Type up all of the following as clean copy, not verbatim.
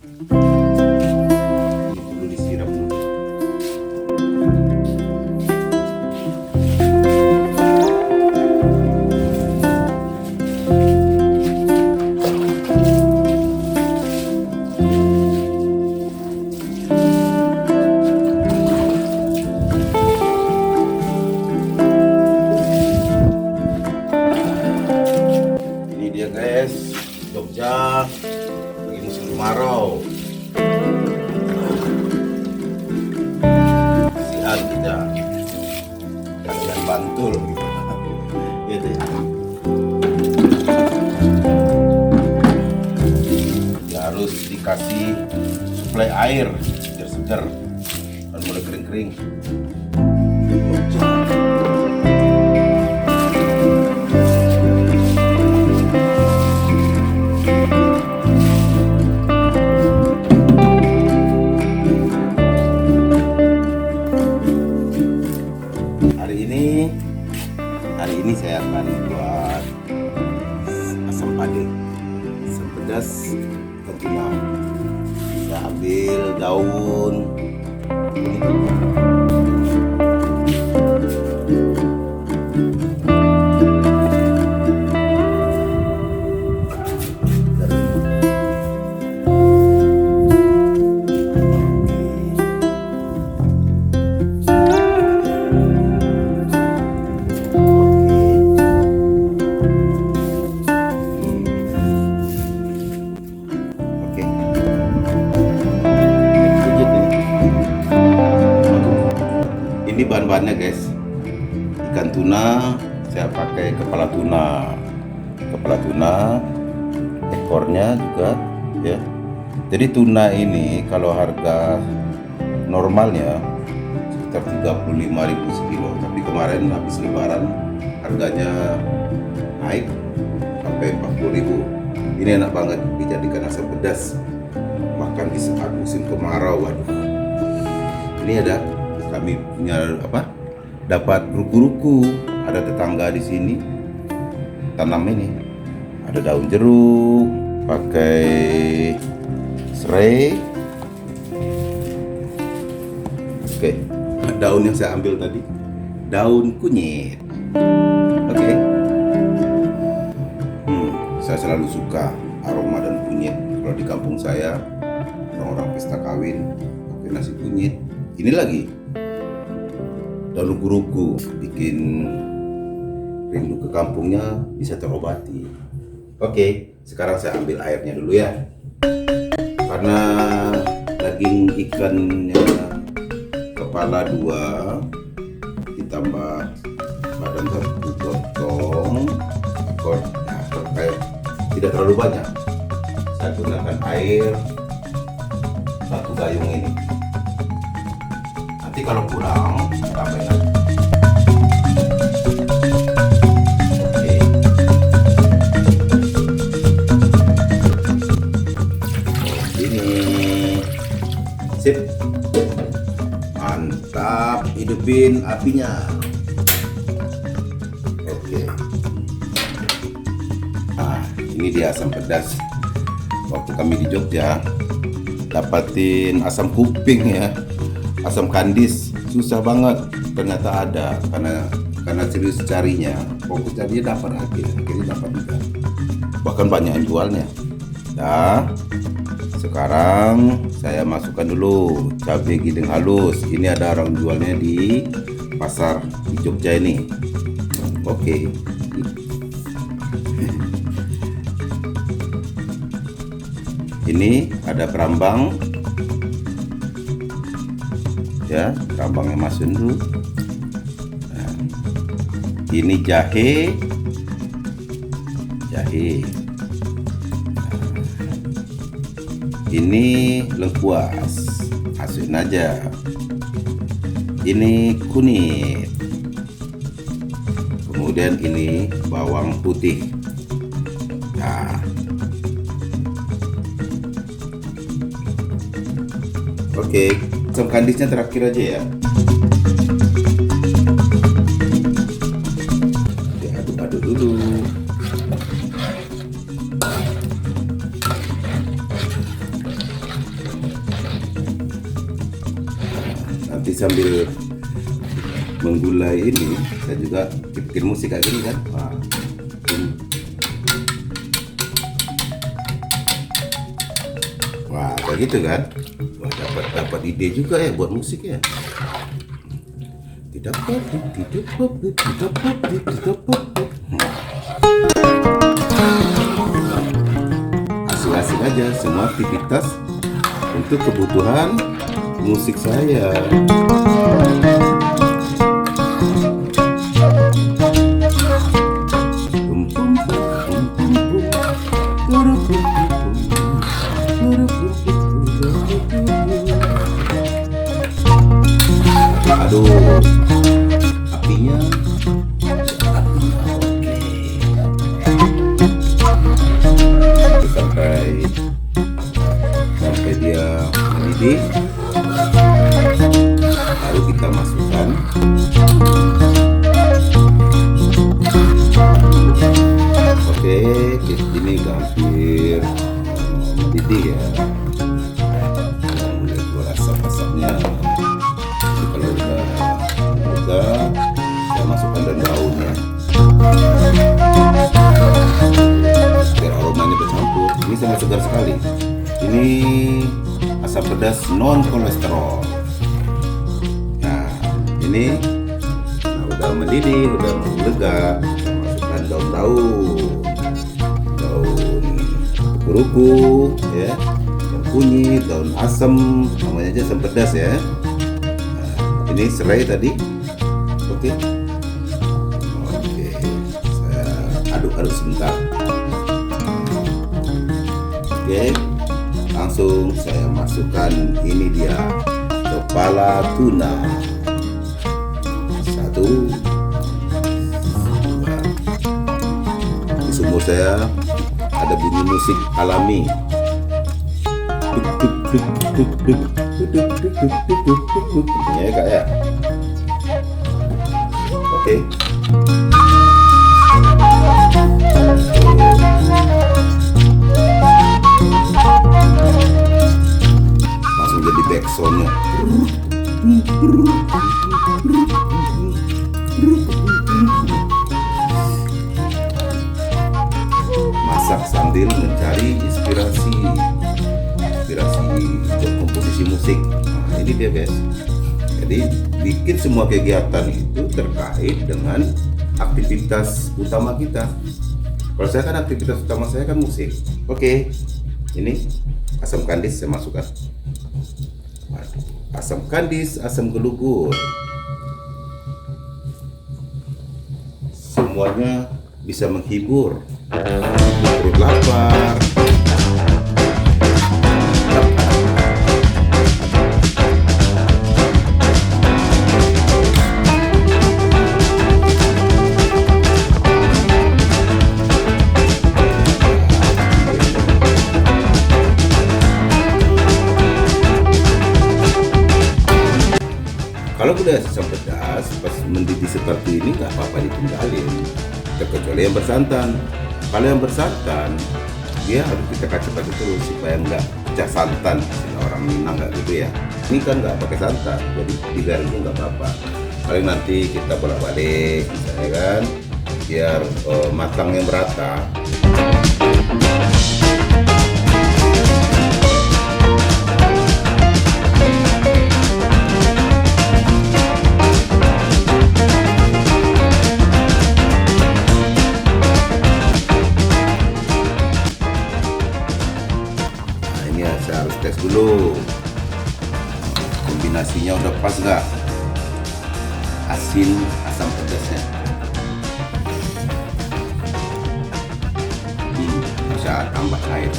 Ini perlu disiram dulu. Ini dia guys, Jogja lagi musim kemarau. Kasihan kita, kasihan Bantul gitu ya. Ya harus dikasih suplai air biar segar dan mulai kering-kering. Jogja. Hari ini saya akan buat asam pade, asam pedas ikan tuna. Saya ambil daun ini bahan-bahannya guys. Ikan tuna saya pakai kepala tuna, ekornya juga ya. Jadi tuna ini kalau harga normalnya sekitar 35.000 sekilo, tapi kemarin habis lebaran harganya naik sampai 40.000. Ini enak banget dijadikan asam pedas, makan di saat musim kemarau. Waduh, ini ada kami punya dapat ruku-ruku, ada tetangga di sini tanam ini, ada daun jeruk, pakai serai. Oke, daun yang saya ambil tadi daun kunyit. Oke. Saya selalu suka aroma dan kunyit. Kalau di kampung saya orang-orang pesta kawin pakai nasi kunyit. Ini lagi daun ruku-ruku, bikin rindu ke kampungnya bisa terobati. Oke, sekarang saya ambil airnya dulu ya. Karena daging ikannya kepala 2 ditambah badan 1 potong, ekor kayak tidak terlalu banyak. Saya gunakan air 1 gayung ini. Nanti kalau kurang tambahin lagi. Oke. Ini sip, mantap. Hidupin apinya. Oke. Ini dia asam pedas. Waktu kami di Jogja dapatin asam kuping ya, asam kandis susah banget, ternyata ada. Karena serius carinya, fokus carinya dapat, akhirnya dapat juga, bahkan banyak yang jualnya. Nah, sekarang saya masukkan dulu cabai giling halus. Ini ada orang jualnya di pasar di Jogja ini. Oke. Ini ada kerambang ya, kerambangnya masukin dulu. Nah, ini jahe. Nah, ini lengkuas, masukin aja. Ini kunyit, kemudian ini bawang putih. Nah, oke, asam kandisnya terakhir aja ya. Aduk-aduk dulu. nanti sambil menggulai ini saya juga bikin musik kayak gini kan. Wah, kayak gitu kan. Wah, dapat ide juga ya buat musik ya. Asik-asik aja semua aktivitas untuk kebutuhan musik saya. Aduh, apinya oke. Sampai dia mendidih, lalu kita masukkan oke. Ini hampir mendidih ya, mulai keluar asap-asapnya. Kalau udah saya masukkan daun-daunnya biar aromanya bercampur. Ini sangat segar sekali. Ini asam pedas non kolesterol. Nah, ini udah mendidih, udah lega. Kita masukkan daun kuruku ya, daun kunyit, daun asam, namanya aja asam pedas ya. Ini serai tadi. Oke, saya aduk-aduk sebentar. Oke, langsung saya masukkan ini dia, kepala tuna. 1, 2. Di sumur saya ada bunyi musik alami. Ya kak ya. Oke. Langsung jadi backsoundnya. Masak sambil mencari inspirasi buat komposisi musik. Nah, ini dia guys. Jadi bikin semua kegiatan itu terkait dengan aktivitas utama kita. Kalau saya kan aktivitas utama saya kan musik. Oke, ini asam kandis saya masukkan. Asam kandis, asam gelugur, semuanya bisa menghibur. Perut lapar. Kalau udah asam pedas, pas mendidih seperti ini nggak apa-apa ditinggalin, kecuali yang bersantan. Kalau yang bersantan, dia harus kita kacau-kacau terus supaya nggak pecah santan. Orang Minang nggak gitu ya. Ini kan nggak pakai santan, jadi digaring pun nggak apa-apa. Paling nanti kita bolak-balik, misalnya kan, biar matangnya merata. Saya harus tes dulu kombinasinya udah pas nggak, asin asam pedasnya. Bisa tambah air.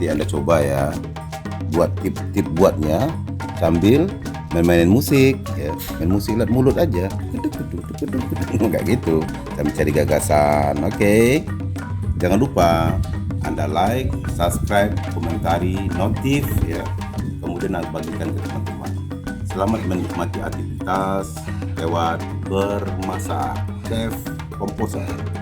Nanti Anda coba ya, buat tip-tip buatnya sambil main-mainin musik ya, main musik lewat mulut aja, nggak gitu, sambil cari gagasan. Oke. Jangan lupa Anda like, subscribe, komentari, notif ya, kemudian Anda bagikan ke teman-teman. Selamat menikmati aktivitas lewat bermasak. Chef Komposer.